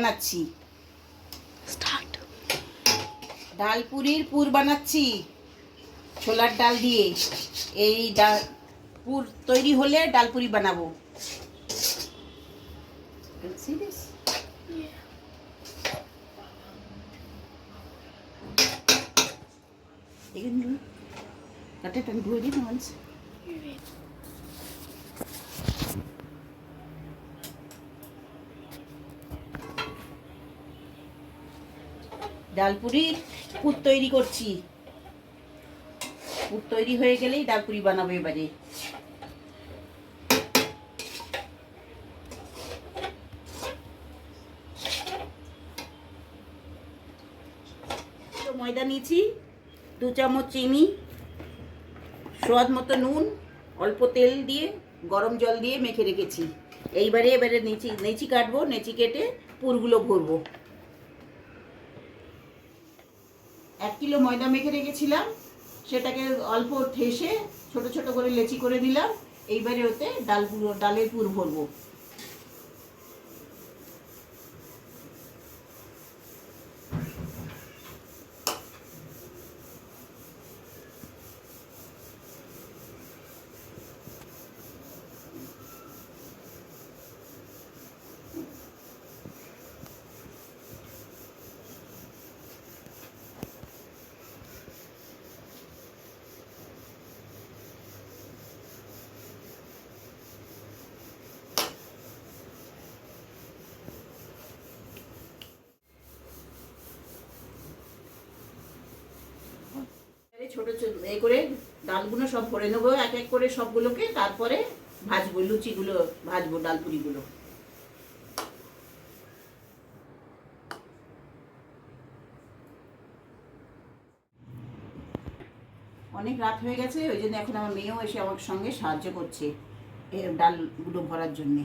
বানাচ্ছি। ডালপুরির পুর বানাচ্ছি ছোলার ডাল দিয়ে। এই ডাল পুর তৈরি হলে ডালপুরি বানাবো। Cut it and do it in once. ডালপুরির পুর তৈরি করছি। পুর তৈরি হয়ে গেলেই ডালপুরি বানাবো এবারে। ময়দা নিয়েছি, 2 চামচ চিনি, স্বাদ মতো নুন, অল্প তেল দিয়ে গরম জল দিয়ে মেখে রেখেছি। এবারে নেচি কাটবো, নেচি কেটে পুরগুলো ভরবো। 1 কিলো ময়দা মেখে রেখেছিলাম, সেটাকে অল্প ঠেসে ছোট ছোট করে লেচি করে দিলাম। এইবারে ওতে ডালের পুর ভরবো। ছোট ছোট করে ডালগুলো সব ভরে নেবো এক এক করে সবগুলোকে, তারপরে ভাজবো লুচিগুলো, ভাজবো ডালপুরিগুলো। অনেক রাত হয়ে গেছে, ওই জন্য এখন আমার মেয়েও এসে আমার সঙ্গে সাহায্য করছে ডালগুলো ভরার জন্যে।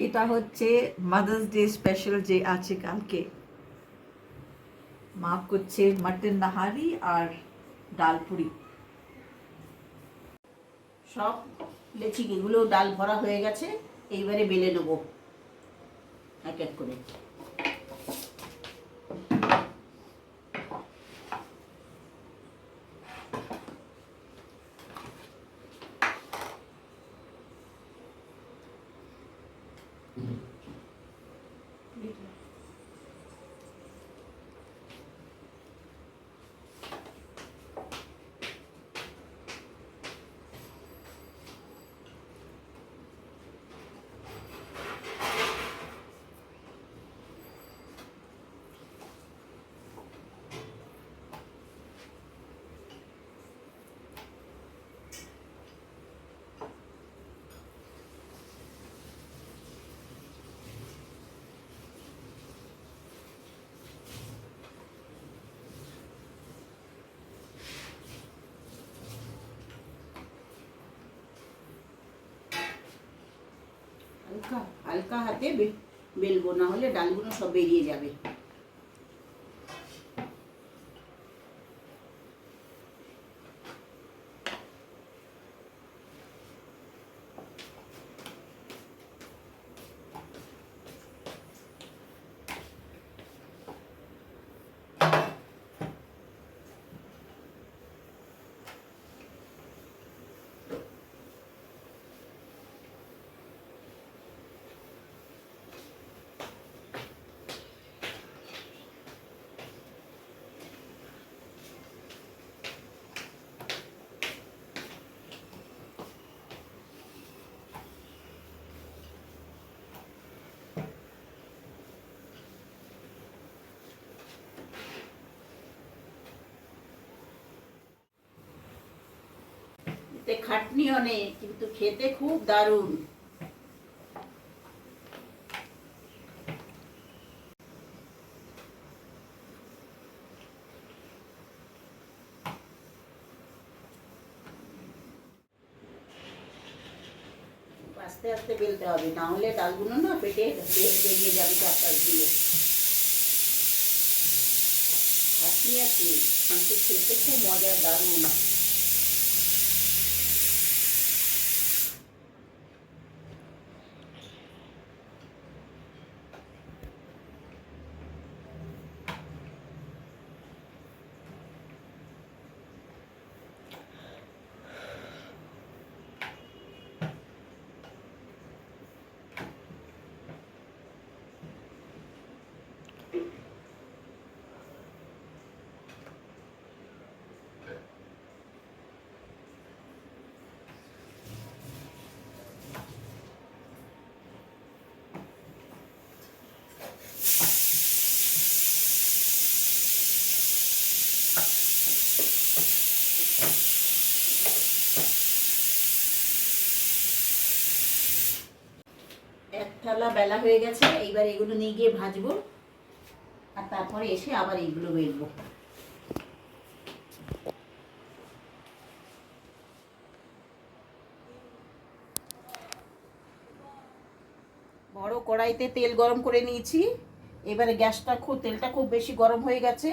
এটা হচ্ছে মাদার্স ডে স্পেশাল যে আছে কালকে। মা করছে মটন নাহারি আর ডালপুরি। সব লেচিগুলো ডাল ভরা হয়ে গেছে, এইবারে বেলে নেবো এক এক করে। হালকা হালকা হাতে বেলবো, না হলে ডালগুলো সব বেরিয়ে যাবে। করতে খাটনি অনেক, কিন্তু খেতে খুব দারুণ। আস্তে আস্তে বেলতে হবে, না হলে ডালগুলো না পেটে বেরিয়ে যাবে চারপাশ দিয়ে। খাটনি আছে, কিন্তু খেতে খুব মজার, দারুণ। এক থালা বেলা হয়ে গেছে, এইবার এগুলো নিয়ে গিয়ে ভাজবো, আর তারপরে এসে আবার এইগুলো বেলবো। বড় কড়াইতে তেল গরম করে নিয়েছি। এবারে তেলটা খুব বেশি গরম হয়ে গেছে,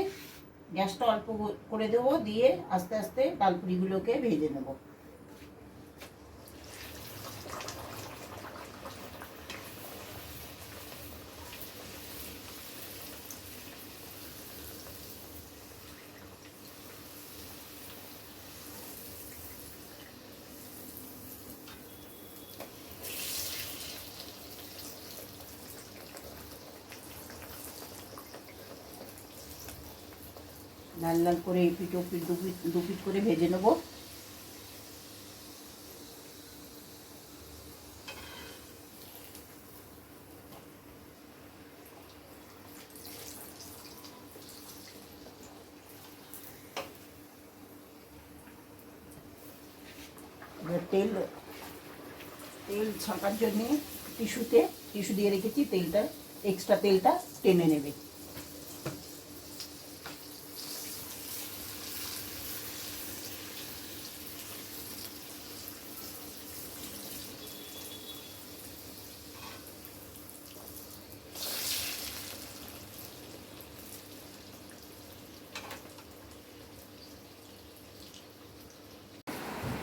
গ্যাসটা অল্প করে দেবো, দিয়ে আস্তে আস্তে ডালপুরিগুলোকে ভেজে নেব। লাল লাল করে এপিট ওপিট দুপিট করে ভেজে নেব। তেল ছাঁকার জন্যে টিস্যু দিয়ে রেখেছি, এক্সট্রা তেলটা টেনে নেবে।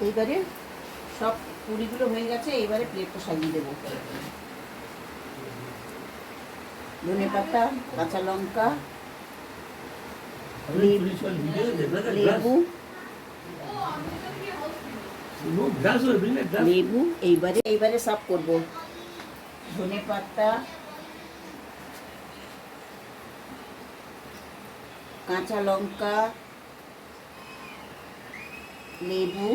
এইবারে সব পুরিগুলো হয়ে গেছে, এইবারে প্লেটটা সাজিয়ে দেবো। ধনেপাতা, কাঁচা লঙ্কা, লেবু, এইবারে সার্ভ করবো। ধনেপাতা, কাঁচা লঙ্কা, লেবু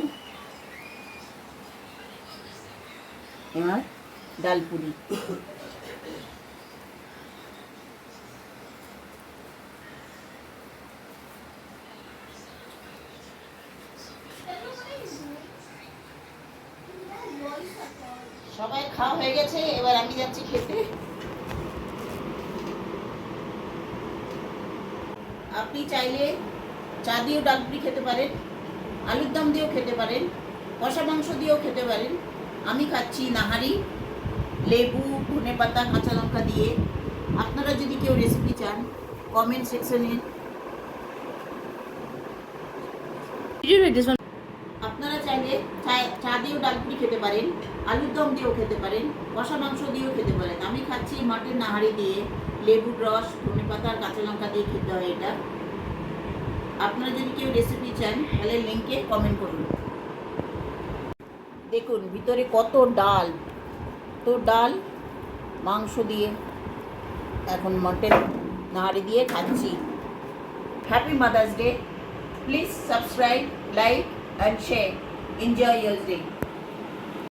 আর ডালপুরি। সবাই খাওয়া হয়ে গেছে, এবার আমি যাচ্ছি খেতে। আপনি চাইলে চা দিয়েও ডালপুরি খেতে পারেন, আলুর দম দিয়েও খেতে পারেন, কষা মাংস দিয়েও খেতে পারেন। আমি খাচ্ছি নাহারি, লেবু, ধনেপাতা, কাঁচা লঙ্কা দিয়ে। আপনারা যদি কেউ রেসিপি চান, কমেন্ট সেকশনে আপনারা চাইলে চা দিয়েও ডালপুরি খেতে পারেন, আলুর দম দিয়েও খেতে পারেন, কষা মাংস দিয়েও খেতে পারেন। আমি খাচ্ছি মাটির নাহারি দিয়ে, লেবুর রস, ধনেপাতা আর কাঁচা লঙ্কা দিয়ে খেতে হয় এটা। আপনারা যদি কেউ রেসিপি চান, তাহলে লিঙ্কে কমেন্ট করুন। দেখুন ভিতরে কত ডাল, মাংস দিয়ে এখন মটন নাহারি দিয়ে খাচ্ছি। Happy mother's day. Please subscribe, like and share. Enjoy your day.